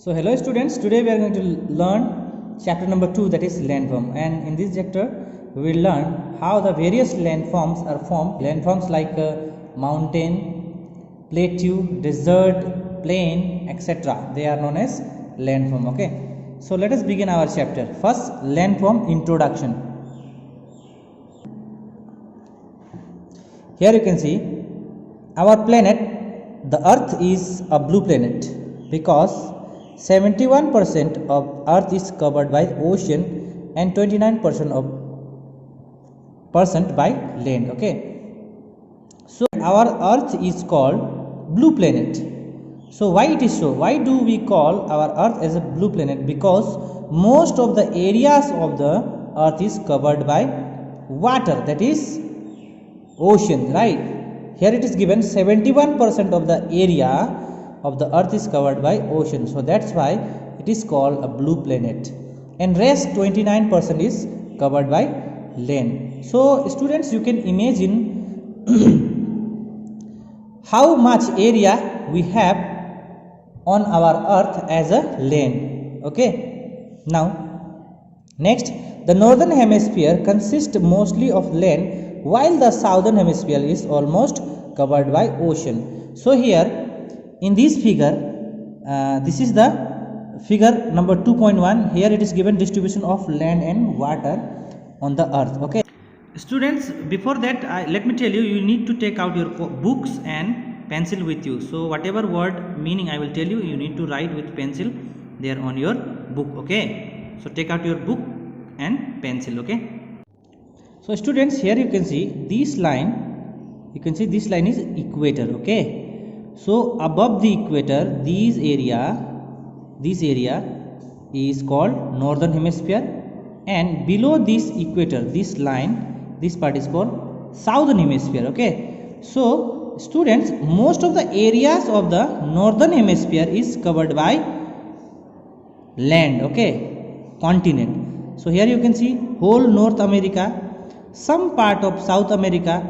So hello students, today we are going to learn chapter number 2, that is landform, and in this chapter we will learn how the various landforms are formed. Landforms like mountain, plateau, desert, plain, etc. They are known as landform. Okay, so let us begin our chapter. First, landform introduction. Here you can see our planet, the earth is a blue planet because 71% of earth is covered by ocean and 29% of by land. Okay, so our earth is called blue planet. So why it is so? Why do we call our earth as a blue planet? Because most of the areas of the earth is covered by water, that is ocean, right? Here it is given 71% of the area of the earth is covered by ocean, so that's why it is called a blue planet, and rest 29% is covered by land. So students, you can imagine how much area we have on our earth as a land. Okay, now next, the northern hemisphere consists mostly of land while the southern hemisphere is almost covered by ocean. So here in this figure, this is the figure number 2.1. here it is given distribution of land and water on the earth. Okay students, before that let me tell you, you need to take out your books and pencil with you. So whatever word meaning I will tell you, you need to write with pencil there on your book. Okay, so take out your book and pencil. Okay, so students, here you can see this line, you can see this line is equator. Okay, so above the equator, this area is called northern hemisphere, and below this equator, this line, this part is called southern hemisphere. Okay, so students, most of the areas of the northern hemisphere is covered by land. Okay, continent. So here you can see whole North America, some part of South America,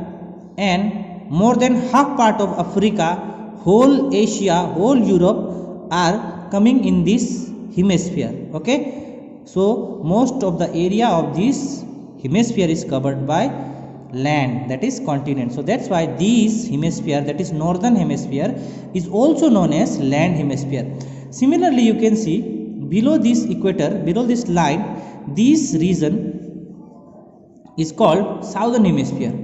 and more than half part of Africa, whole Asia, whole Europe are coming in this hemisphere. Okay, so most of the area of this hemisphere is covered by land, that is continent. So that's why this hemisphere, that is northern hemisphere, is also known as land hemisphere. Similarly, you can see below this equator, below this line, this region is called southern hemisphere,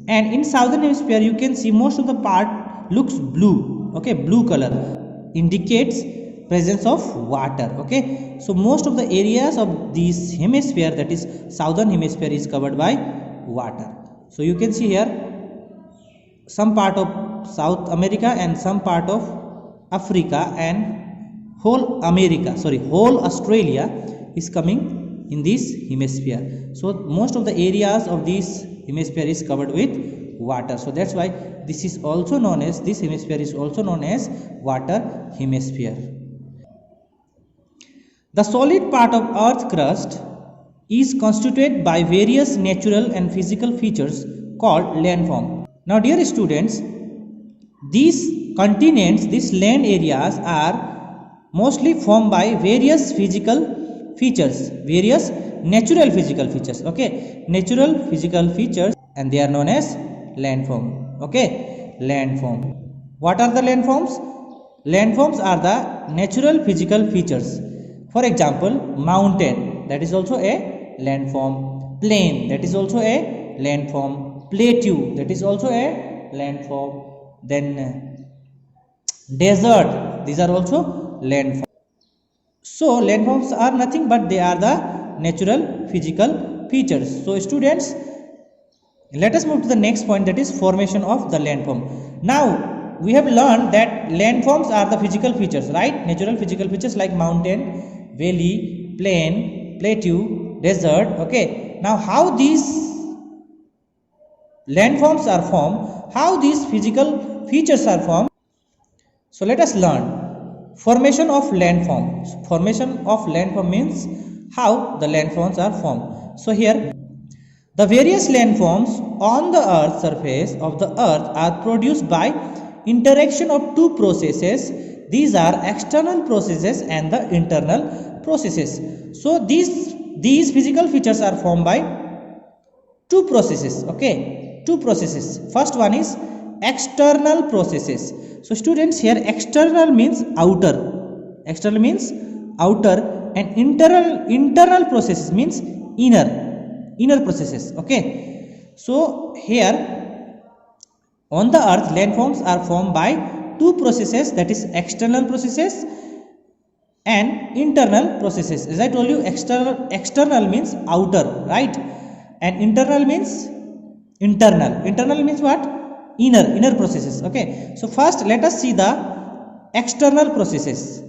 and in southern hemisphere you can see most of the part looks blue. Okay, blue color indicates presence of water. Okay, so most of the areas of this hemisphere, that is southern hemisphere, is covered by water. So you can see here some part of South America and some part of Africa, and whole Australia is coming in this hemisphere. So most of the areas of this hemisphere is covered with water. So that's why this is also known as, this hemisphere is also known as water hemisphere. The solid part of earth crust is constituted by various natural and physical features called landform. Now dear students, these continents, these land areas are mostly formed by various physical features, various natural physical features. Okay, natural physical features, and they are known as landform. Okay, landform. What are the landforms? Landforms are the natural physical features. For example, mountain, that is also a landform. Plain, that is also a landform. Plateau, that is also a landform. Then desert, these are also landforms. So landforms are nothing but they are the natural physical features. So students, let us move to the next point, that is formation of the landform. Now we have learned that landforms are the physical features, right? Natural physical features like mountain, valley, plain, plateau, desert. Okay, now how these landforms are formed, how these physical features are formed. So let us learn formation of landform. Formation of landform means how the landforms are formed. So here, the various landforms on the earth surface of the earth are produced by interaction of two processes These are external processes and the internal processes. So these physical features are formed by two processes. Okay, two processes. First one is external processes. So students, here external means outer, external means outer, and internal processes means inner processes. Okay, so here on the earth landforms are formed by two processes, that is external processes and internal processes. As I told you, external means outer, right, and internal means internal means what? Inner processes. Okay, so first let us see the external processes,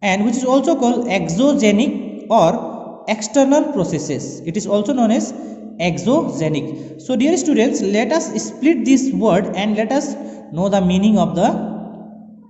and which is also called exogenic or external processes. It is also known as exogenic. So dear students, let us split this word and let us know the meaning of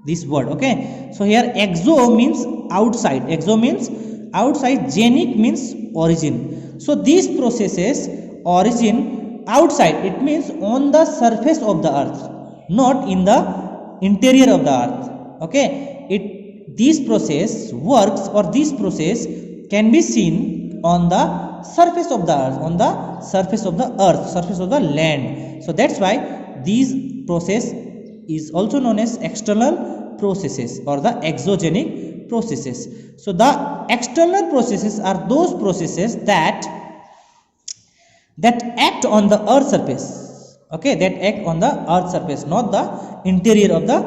this word. Okay, so here exo means outside, exo means outside, genic means origin. So these processes origin outside, it means on the surface of the earth, not in the interior of the earth. Okay, this process works, or this process can be seen on the surface of the earth, on the surface of the earth, surface of the land. So that's why these process is also known as external processes or the exogenic processes. So the external processes are those processes that act on the earth surface. Okay, that act on the earth surface, not the interior of the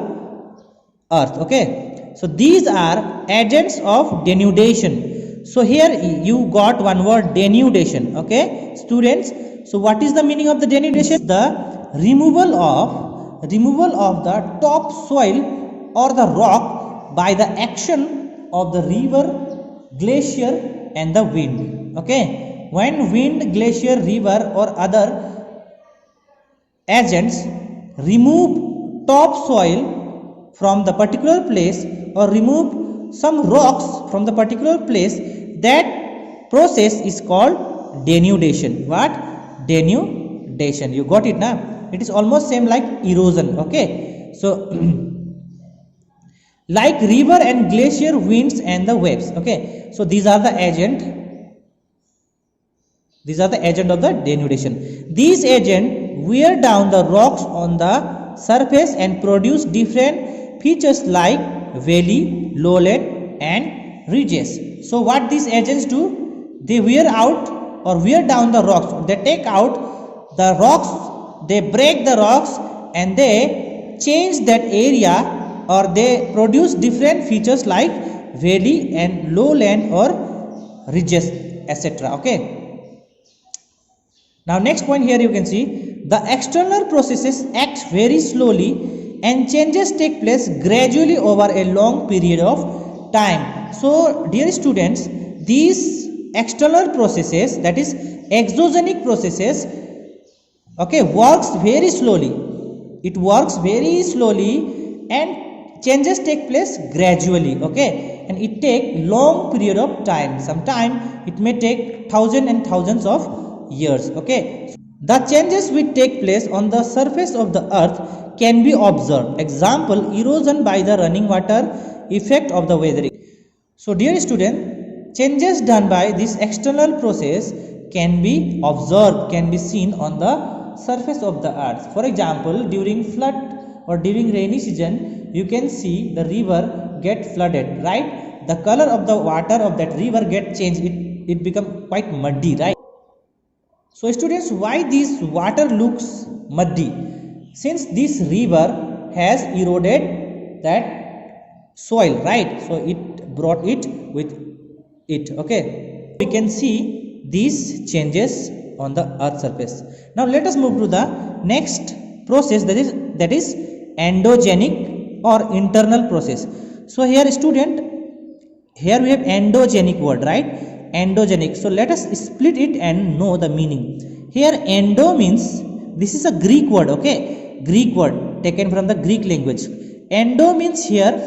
earth. Okay, so these are agents of denudation. So here you got one word, denudation. Okay, students, so what is the meaning of the denudation? The removal of the topsoil or the rock by the action of the river, glacier and the wind. Okay, when wind, glacier, river or other agents remove topsoil from the particular place or remove some rocks from the particular place, that process is called denudation. What? Denudation. You got it now? It is almost same like erosion. Okay, so like river and glacier, winds and the waves. Okay, so these are the agent of the denudation. These agents wear down the rocks on the surface and produce different features like valley, lowland and ridges. So what these agents do? They wear out or wear down the rocks. They take out the rocks, they break the rocks and they change that area, or they produce different features like valley and lowland or ridges, etc. Okay, now next point, here you can see the external processes act very slowly and changes take place gradually over a long period of time. So dear students, these external processes, that is exogenic processes, okay, works very slowly. It works very slowly and changes take place gradually. Okay, and it take long period of time. Sometime it may take thousands and thousands of years. Okay, the changes which take place on the surface of the earth can be observed. Example, erosion by the running water, effect of the weathering. So dear student, changes done by this external process can be observed, can be seen on the surface of the earth. For example, during flood or during rainy season, you can see the river get flooded, right? The color of the water of that river get changed. It become quite muddy, right? So students, why this water looks muddy? Since this river has eroded that soil, right? So it brought it with it. Okay, we can see these changes on the earth surface. Now let us move to the next process, that is endogenic or internal process. So here student, here we have endogenic word, right? Endogenic. So let us split it and know the meaning. Here endo means, this is a Greek word. Okay, Greek word taken from the Greek language. Endo means here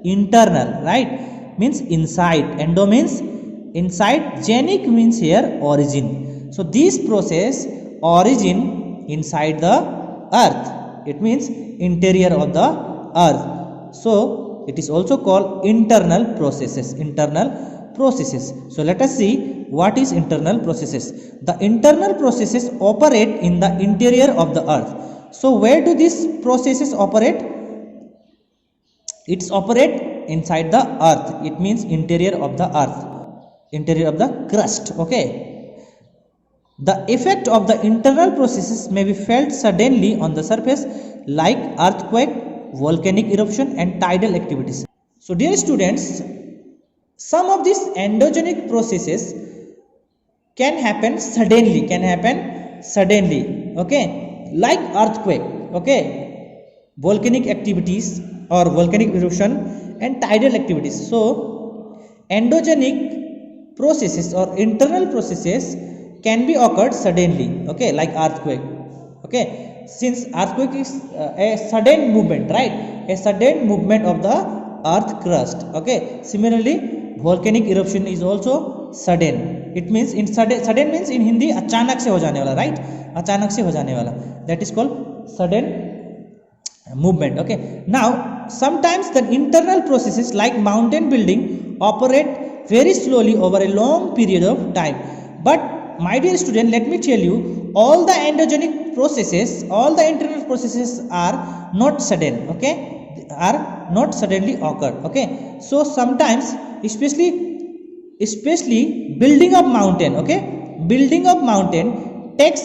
internal, right? Means inside. Endo means inside. Genic means here origin. So this process origin inside the earth. It means interior of the earth. So it is also called internal processes. Internal processes. So let us see what is internal processes. The internal processes operate in the interior of the earth. So where do these processes operate? It's operate inside the earth. It means interior of the earth, interior of the crust. Okay. The effect of the internal processes may be felt suddenly on the surface, like earthquake, volcanic eruption and tidal activities. So dear students, some of these endogenic processes can happen suddenly, okay, like earthquake, okay, volcanic activities or volcanic eruption and tidal activities. So endogenic processes or internal processes can be occurred suddenly, okay, like earthquake, okay, since earthquake is a sudden movement, right, a sudden movement of the earth crust, okay. Similarly volcanic eruption is also sudden. It means in sudden means in Hindi अचानक से हो जाने वाला, right, अचानक से हो जाने वाला, that is called sudden movement, okay. Now sometimes the internal processes like mountain building operate very slowly over a long period of time. But my dear student, let me tell you, all the endogenic processes, all the internal processes are not sudden, okay, are not suddenly occur, okay. So sometimes especially building of mountain, okay, building of mountain takes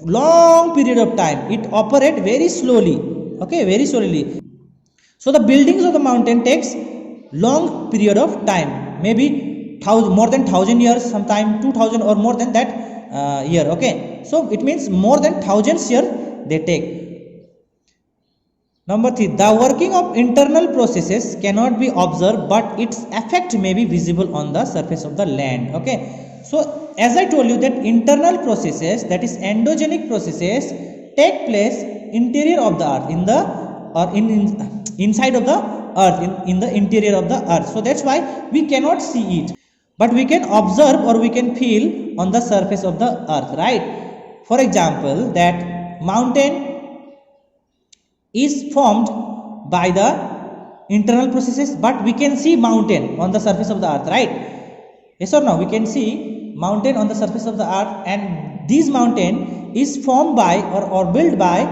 long period of time. It operate very slowly, okay, very slowly. So the buildings of the mountain takes long period of time, maybe more than 1000 years, sometime 2000 or more than that year, okay. So it means more than thousands year they take. Number 3, the working of internal processes cannot be observed, but its effect may be visible on the surface of the land, okay. So as I told you that internal processes, that is endogenic processes, take place interior of the earth, in the or inside of the earth, in the interior of the earth. So that's why we cannot see it, but we can observe or we can feel on the surface of the earth, right. For example, that mountain is formed by the internal processes, but we can see mountain on the surface of the earth, right, yes or no? We can see mountain on the surface of the earth, and this mountain is formed by or built by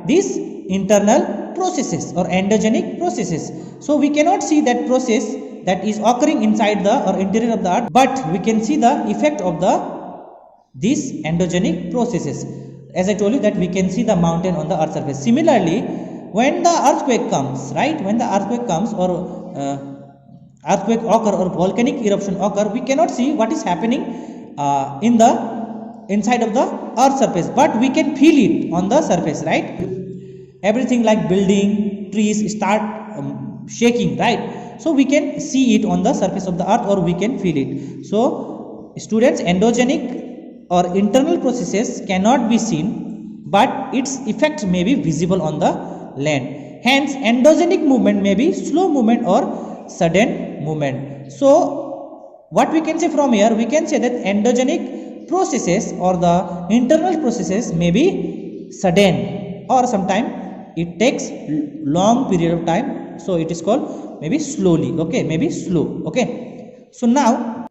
these internal processes or endogenic processes. So we cannot see that process that is occurring inside the or interior of the earth, but we can see the effect of these endogenic processes. As I told you that we can see the mountain on the earth surface. Similarly, when the earthquake comes, right, when the earthquake comes or earthquake occur or volcanic eruption occur, we cannot see what is happening in the inside of the earth surface, but we can feel it on the surface, right. Everything like building, trees start shaking, right. So we can see it on the surface of the earth or we can feel it. So students, endogenic or internal processes cannot be seen, but its effect may be visible on the land. Hence endogenic movement may be slow movement or sudden movement. So what we can say from here, we can say that endogenic processes or the internal processes may be sudden, or sometime it takes long period of time, so it is called maybe slowly, okay, maybe slow, okay. So now,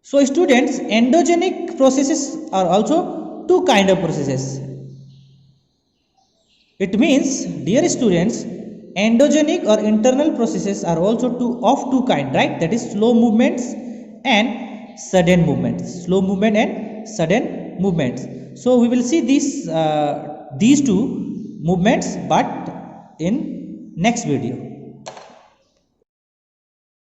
so students, endogenic processes are also two kind of processes. It means, dear students, endogenic or internal processes are also two kind, right, that is slow movements and sudden movements, slow movement and sudden movements. So we will see these two movements but in next video.